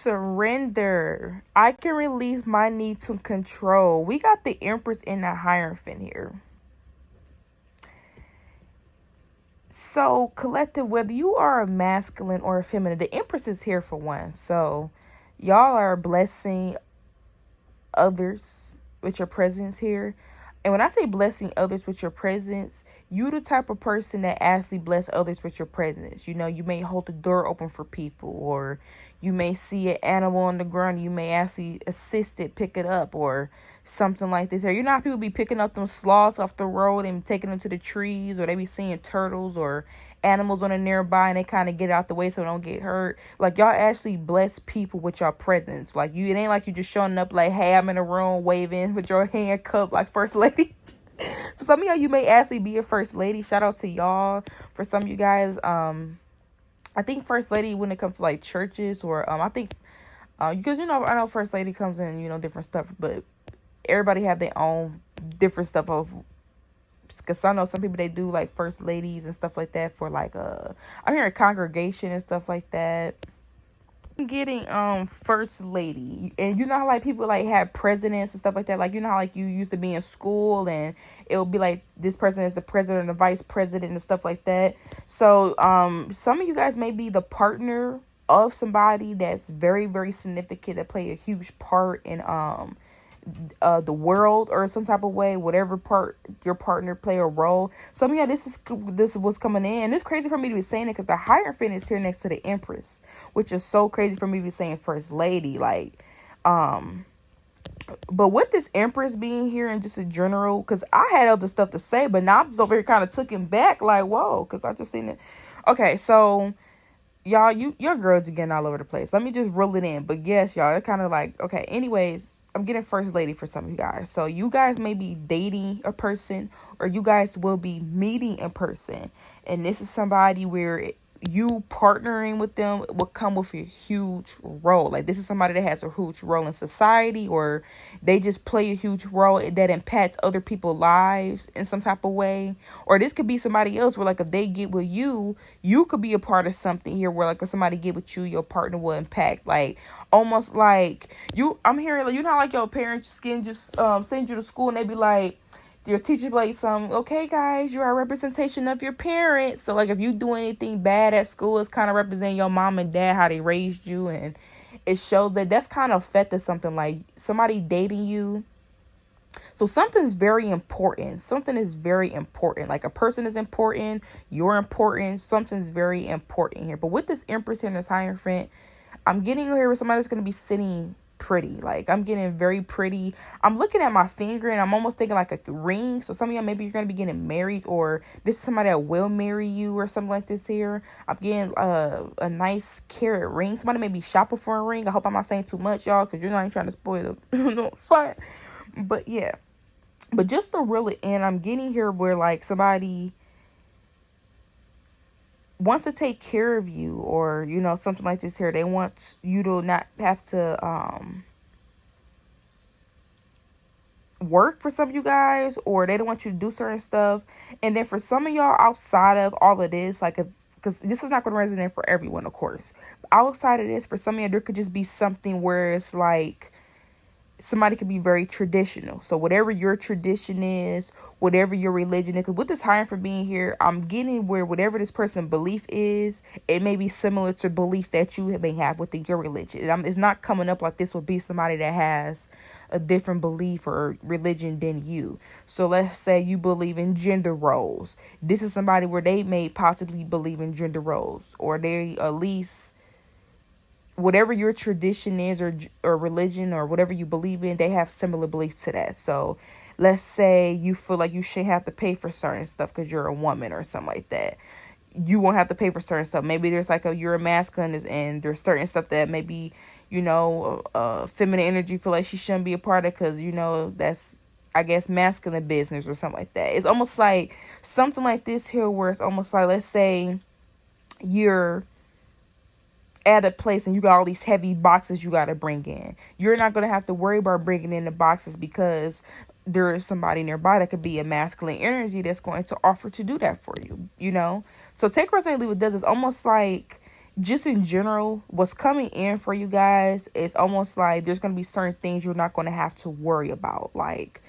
surrender. I can release my need to control. We got the Empress in the Hierophant here. So, collective, whether you are a masculine or a feminine, the Empress is here for one. So, y'all are blessing others with your presence here. And when I say blessing others with your presence, you the type of person that actually bless others with your presence. You know, you may hold the door open for people, or you may see an animal on the ground, you may actually assist it, pick it up, or something like this. Or you know how people be picking up them sloths off the road and taking them to the trees, or they be seeing turtles or animals on the nearby and they kind of get out the way so they don't get hurt. Like, y'all actually bless people with your presence. Like, you, it ain't like you just showing up like, hey, I'm in the room waving with your hand cupped like first lady. For some of y'all, you may actually be a first lady. Shout out to y'all. For some of you guys, I think first lady when it comes to like churches, or I think because you know, I know first lady comes in, you know, different stuff, but everybody have their own different stuff of, because I know some people, they do like first ladies and stuff like that for like I'm hearing congregation and stuff like that. I'm getting first lady, and you know how like people like have presidents and stuff like that, like you know how like you used to be in school and it would be like this person is the president and the vice president and stuff like that. So some of you guys may be the partner of somebody that's very, very significant, that play a huge part in the world or some type of way, whatever part your partner play a role. So yeah, this is what's coming in. It's crazy for me to be saying it because the Hierophant is here next to the Empress, which is so crazy for me to be saying first lady. Like, but with this Empress being here and just in general, because I had other stuff to say, but now I'm just over here kind of taken back, like, whoa, because I just seen it. Okay, so y'all, your girls are getting all over the place. Let me just reel it in. But yes, y'all, it's kind of like, okay, anyways, I'm getting first lady for some of you guys. So you guys may be dating a person, or you guys will be meeting a person. And this is somebody where you partnering with them will come with a huge role. Like, this is somebody that has a huge role in society, or they just play a huge role that impacts other people's lives in some type of way. Or this could be somebody else where, like, if they get with you, you could be a part of something here where, like, if somebody get with you, your partner will impact. Like, almost like I'm hearing, like, you know how like your parents can just send you to school and they be like, your teacher be like, okay guys, you are a representation of your parents. So like if you do anything bad at school, it's kind of representing your mom and dad, how they raised you, and it shows that that's kind of affected something, like somebody dating you. So something's very important. Something is very important. Like a person is important, you're important, something's very important here. But with this Empress here in this Hierophant, I'm getting here with somebody that's going to be sitting pretty. Like, I'm getting very pretty. I'm looking at my finger and I'm almost thinking like a ring. So some of y'all, maybe you're going to be getting married, or this is somebody that will marry you or something like this here. I'm getting a nice carat ring. Somebody may be shopping for a ring. I hope I'm not saying too much, y'all, because you're not trying to spoil the fun. But yeah. But just to reel it in, I'm getting here where like somebody wants to take care of you, or you know, something like this here. They want you to not have to work for some of you guys, or they don't want you to do certain stuff. And then for some of y'all, outside of all of this, like, because this is not going to resonate for everyone, of course, outside of this, for some of you, there could just be something where it's like somebody could be very traditional. So whatever your tradition is, whatever your religion is, because with this Hierophant being here, I'm getting where whatever this person's belief is, it may be similar to beliefs that you may have within your religion. It's not coming up like this would be somebody that has a different belief or religion than you. So let's say you believe in gender roles. This is somebody where they may possibly believe in gender roles, or they at least, whatever your tradition is, or religion, or whatever you believe in, they have similar beliefs to that. So let's say you feel like you shouldn't have to pay for certain stuff because you're a woman or something like that. You won't have to pay for certain stuff. Maybe there's like you're a masculine, and there's certain stuff that maybe, you know, feminine energy feel like she shouldn't be a part of, because, you know, that's, I guess, masculine business or something like that. It's almost like something like this here where it's almost like, let's say you're at a place and you got all these heavy boxes you got to bring in. You're not going to have to worry about bringing in the boxes, because there is somebody nearby that could be a masculine energy that's going to offer to do that for you, you know? So take responsibility. What does is almost like just in general, what's coming in for you guys is almost like there's going to be certain things you're not going to have to worry about. Like,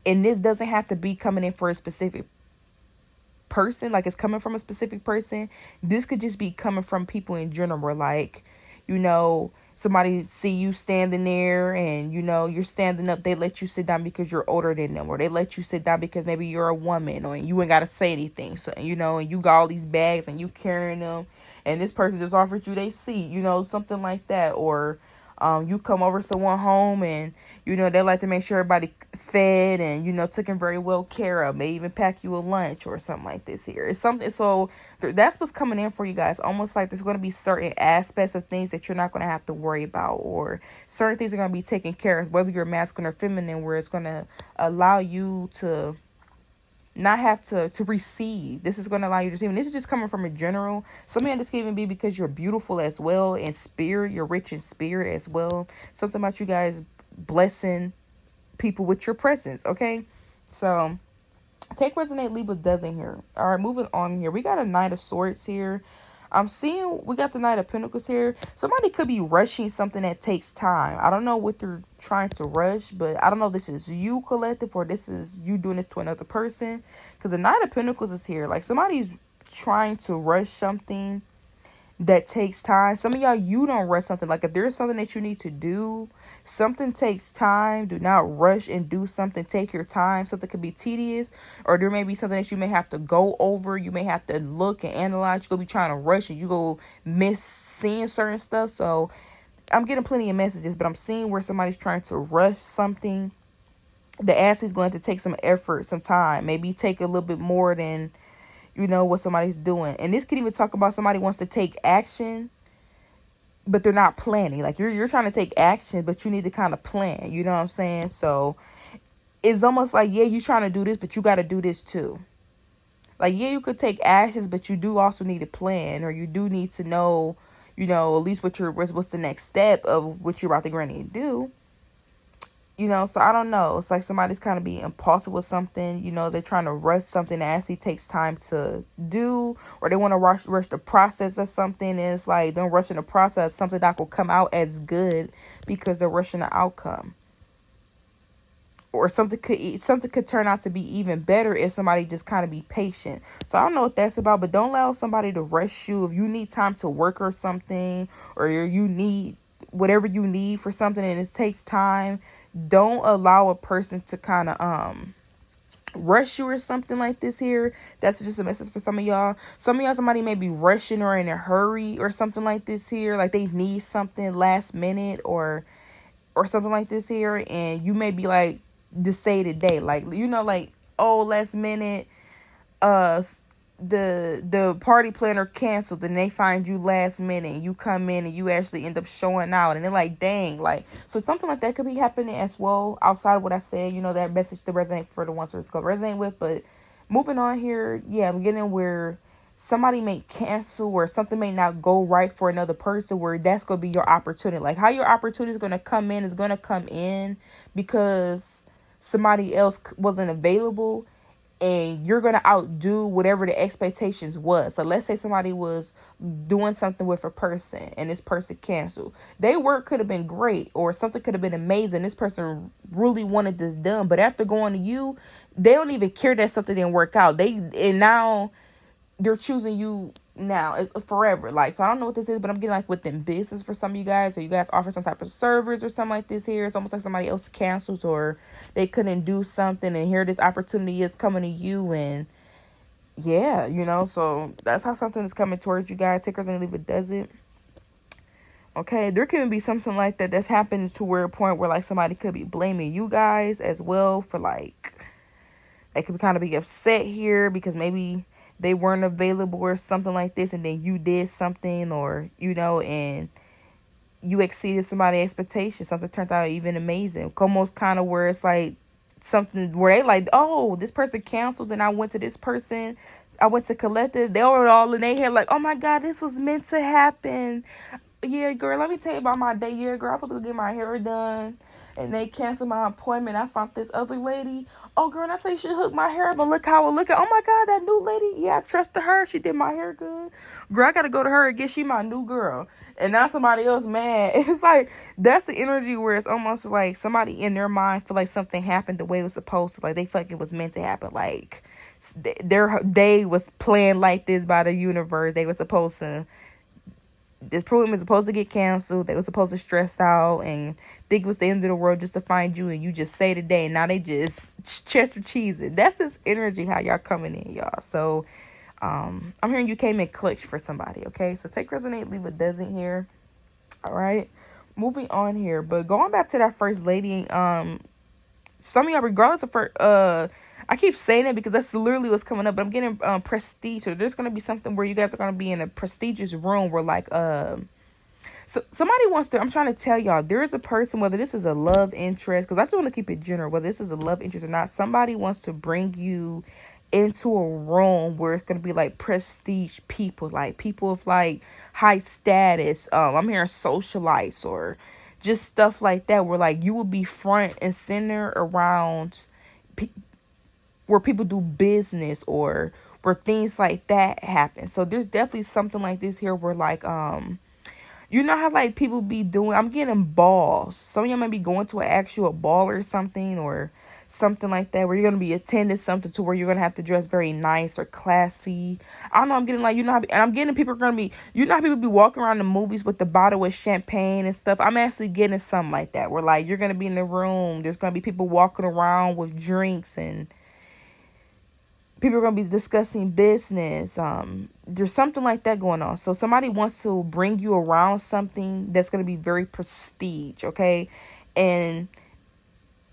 and this doesn't have to be coming in for a specific person, like it's coming from a specific person. This could just be coming from people in general. Like, somebody see you standing there and you're standing up, they let you sit down because you're older than them, or they let you sit down because maybe you're a woman, or you ain't got to say anything. So and you got all these bags and you carrying them, and this person just offered you their seat, something like that. Or you come over someone home and they like to make sure everybody fed and taken very well care of. They even pack you a lunch or something like this here. It's something. So that's what's coming in for you guys. Almost like there's going to be certain aspects of things that you're not going to have to worry about, or certain things are going to be taken care of, whether you're masculine or feminine, where it's going to allow you to not have to receive. This is going to allow you to receive. And this is just coming from a general. Some of this can even be because you're beautiful as well in spirit. You're rich in spirit as well. Something about you guys blessing people with your presence. Okay, so take resonate, leave a dozen here. All right, moving on here. We got a Knight of Swords here. I'm seeing we got the Knight of Pentacles here. Somebody could be rushing something that takes time. I don't know what they're trying to rush, but I don't know if this is you, collective, or this is you doing this to another person. Because the Knight of Pentacles is here. Like, somebody's trying to rush something that takes time. Some of y'all, you don't rush something. Like, if there's something that you need to do, something takes time. Do not rush and do something. Take your time. Something could be tedious, or there may be something that you may have to go over. You may have to look and analyze. You're gonna be trying to rush and you go miss seeing certain stuff. So I'm getting plenty of messages, but I'm seeing where somebody's trying to rush something. The ask is going to take some effort, some time, maybe take a little bit more than what somebody's doing. And this could even talk about somebody wants to take action, but they're not planning. Like, you're trying to take action, but you need to kind of plan. You know what I'm saying? So it's almost like, yeah, you're trying to do this, but you got to do this too. Like, yeah, you could take actions, but you do also need a plan, or you do need to know, at least what's the next step of what you're about to granny do. So I don't know. It's like somebody's kind of being impulsive with something. They're trying to rush something that actually takes time to do, or they want to rush the process of something. And it's like they're rushing the process, something that will come out as good because they're rushing the outcome. Or something could turn out to be even better if somebody just kind of be patient. So I don't know what that's about, but don't allow somebody to rush you. If you need time to work or something, or you need whatever you need for something and it takes time, don't allow a person to kind of rush you or something like this here. That's just a message for some of y'all. Somebody may be rushing or in a hurry or something like this here. Like, they need something last minute or something like this here. And you may be like, to say today, like, like, oh, last minute, the party planner canceled, and they find you last minute, and you come in and you actually end up showing out, and they're like, dang. Like, so something like that could be happening as well, outside of what I said. That message to resonate for the ones who it's going to resonate with. But moving on here, yeah, I'm getting where somebody may cancel, or something may not go right for another person, where that's going to be your opportunity. Like, how your opportunity is going to come in is going to come in because somebody else wasn't available, and you're going to outdo whatever the expectations was. So let's say somebody was doing something with a person and this person canceled. Their work could have been great, or something could have been amazing. This person really wanted this done, but after going to you, they don't even care that something didn't work out. Now they're choosing you now. It's forever. Like, so I don't know what this is, but I'm getting like within business for some of you guys, or you guys offer some type of service or something like this here. It's almost like somebody else cancels, or they couldn't do something, and here this opportunity is coming to you. And yeah, so that's how something is coming towards you guys. Take and leave it, does it. Okay, there can be something like that's happening to where a point where like somebody could be blaming you guys as well for, like, they could kind of be upset here because maybe they weren't available or something like this, and then you did something, or and you exceeded somebody's expectations. Something turned out even amazing. Almost kind of where it's like something where they like, oh, this person canceled, and I went to this person. I went to collective. They were all in their head like, oh my God, this was meant to happen. Yeah, girl, let me tell you about my day. Yeah, girl, I'm supposed to go get my hair done. and they canceled my appointment. I found this other lady. Oh, girl, and I tell you, she hooked my hair up, but look how it look. Oh, my God, that new lady. Yeah, I trusted her. She did my hair good. Girl, I got to go to her again. She my new girl. And now somebody else mad. It's like, that's the energy where it's almost like somebody in their mind feel like something happened the way it was supposed to. Like, they feel like it was meant to happen. Like, they was planned like this by the universe. They were supposed to, this program was supposed to get canceled. They were supposed to stress out and think it was the end of the world just to find you, and you just say today, and now they just Chester cheese it. That's this energy how y'all coming in, y'all. So I'm hearing you came in clutch for somebody. Okay, so take resonate, leave what doesn't here. All right, moving on here, but going back to that first lady, some of y'all, regardless of her, I keep saying it because that's literally what's coming up, but I'm getting prestige. So there's gonna be something where you guys are gonna be in a prestigious room where like so somebody wants to, I'm trying to tell y'all, there is a person, whether this is a love interest, because I just want to keep it general, whether this is a love interest or not, somebody wants to bring you into a room where it's gonna be like prestige people, like people of like high status. I'm hearing socialites or just stuff like that, where like you will be front and center around where people do business or where things like that happen. So there's definitely something like this here where like you know how like people be doing, I'm getting balls. Some of y'all might be going to an actual ball or something like that, where you're gonna be attending something to where you're gonna have to dress very nice or classy. I don't know, I'm getting like, you know how, and I'm getting people are gonna be, you know how people be walking around the movies with the bottle with champagne and stuff. I'm actually getting something like that, where like you're gonna be in the room, there's gonna be people walking around with drinks and people are going to be discussing business. There's something like that going on. So somebody wants to bring you around something that's going to be very prestige, okay? And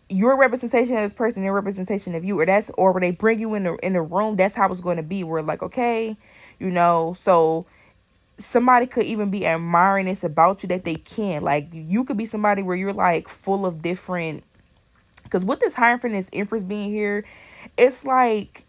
your representation of this person, your representation of you, or when they bring you in the room, that's how it's going to be. We're like, okay, you know, so somebody could even be admiring this about you that they can. Like, you could be somebody where you're like full of different, because with this Hierophant, this Empress being here, it's like,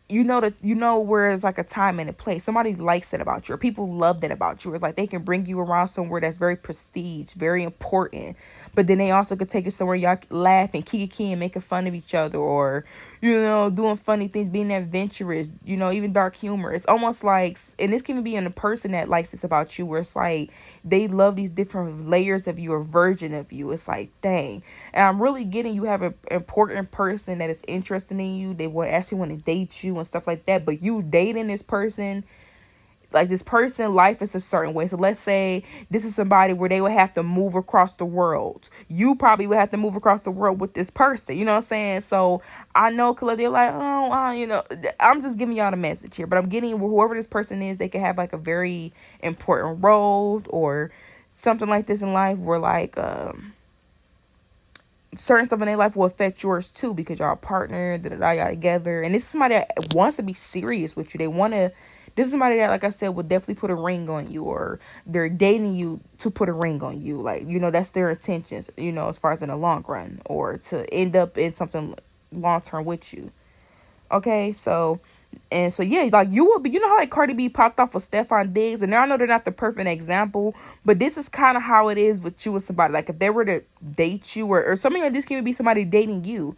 you know that, you know, where it's like a time and a place. Somebody likes that about you, or people love that about you. It's like they can bring you around somewhere that's very prestige, very important, but then they also could take it somewhere y'all laugh and kiki and making fun of each other, or, you know, doing funny things, being adventurous, you know, even dark humor. It's almost like, and this can even be in a person that likes this about you, where it's like they love these different layers of you, or version of you. It's like, dang. And I'm really getting, you have an important person that is interested in you. They will actually want to date you and stuff like that. But you dating this person, like this person, life is a certain way. So let's say this is somebody where they would have to move across the world. You probably would have to move across the world with this person. You know what I'm saying? So I know, cause they're like, oh, you know, I'm just giving y'all the message here. But I'm getting, whoever this person is, they could have like a very important role or something like this in life, where like certain stuff in their life will affect yours too, because y'all partner, y'all together. And this is somebody that wants to be serious with you. They want to, this is somebody that, like I said, would definitely put a ring on you, or they're dating you to put a ring on you. Like, you know, that's their intentions, you know, as far as in the long run, or to end up in something long term with you. Okay, so, and so, yeah, like you will be, you know how like Cardi B popped off with Stefan Diggs, and now I know they're not the perfect example, but this is kind of how it is with you with somebody. Like if they were to date you, or something like this, can be somebody dating you.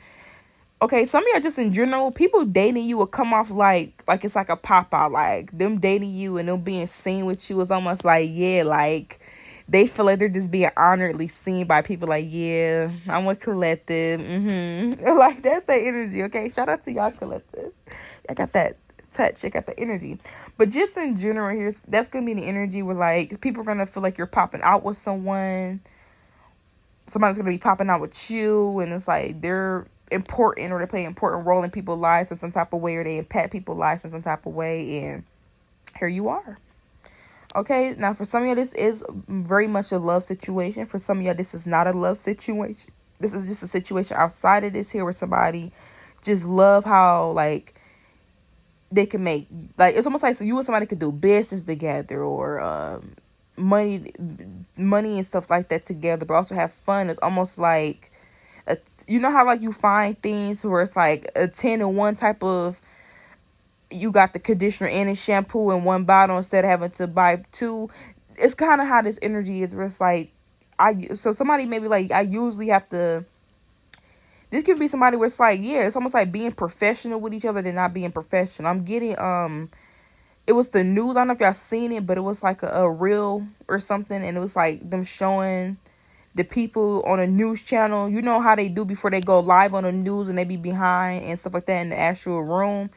Okay, some of y'all just in general, people dating you will come off like it's like a pop out. Like them dating you and them being seen with you is almost like, yeah, like they feel like they're just being honoredly seen by people. Like, yeah, I'm with Collective. Like that's the energy. Okay, shout out to y'all, Collective. I got that touch. I got the energy. But just in general, here's that's gonna be the energy where like people are gonna feel like you're popping out with someone. Somebody's gonna be popping out with you, and it's like they're important, or they play an important role in people's lives in some type of way, or they impact people's lives in some type of way, and here you are. Okay, now for some of y'all, this is very much a love situation. For some of y'all, this is not a love situation. This is just a situation outside of this here, where somebody just love how like they can make, like it's almost like, so you and somebody could do business together, or money and stuff like that together, but also have fun. It's almost like you know how like you find things where it's like a 10 in one type of, you got the conditioner and the shampoo in one bottle instead of having to buy two. It's kind of how this energy is, where it's like so somebody maybe like, I usually have to, this could be somebody where it's like, yeah, it's almost like being professional with each other than not being professional. I'm getting, it was the news. I don't know if y'all seen it, but it was like a reel or something. And it was like them showing the people on a news channel. You know how they do before they go live on the news and they be behind and stuff like that in the actual room.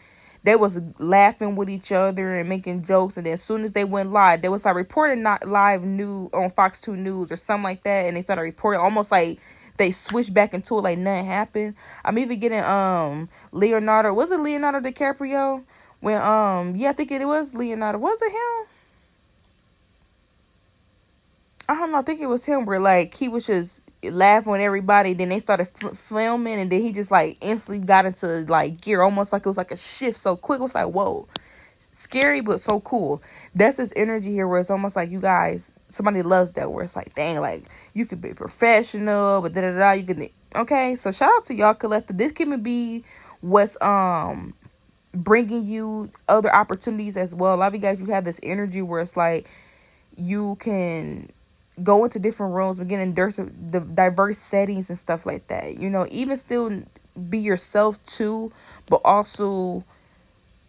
They was laughing with each other and making jokes. And then as soon as they went live, they was like reporting not live news on Fox 2 News or something like that. And they started reporting almost like they switched back into it like nothing happened. I'm even getting Leonardo. Was it Leonardo DiCaprio? When yeah, I think it was Leonardo. Was it him? I don't know. I think it was him where like he was just laughing with everybody. Then they started filming, and then he just like instantly got into like gear, almost like it was like a shift so quick. It was like, whoa, scary but so cool. That's this energy here where it's almost like you guys, somebody loves that, where it's like, dang, like you could be professional, but da. You can, okay. So shout out to y'all collective. This can be what's bringing you other opportunities as well. A lot of you guys, you have this energy where it's like you can go into different rooms, begin in diverse settings and stuff like that. You know, even still be yourself too, but also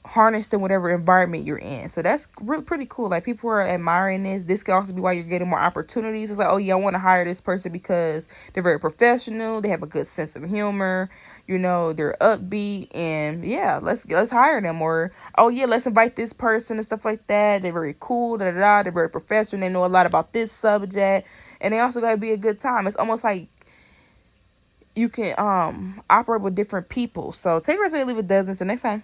harnessed in whatever environment you're in. So that's really pretty cool. Like, people are admiring this. This could also be why you're getting more opportunities. It's like, oh yeah, I want to hire this person because they're very professional, they have a good sense of humor, you know, they're upbeat, and yeah, let's hire them. Or, oh yeah, let's invite this person and stuff like that. They're very cool, they're very professional, they know a lot about this subject, and they also gotta be a good time. It's almost like you can operate with different people. So take it or leave it, dozen. So next time.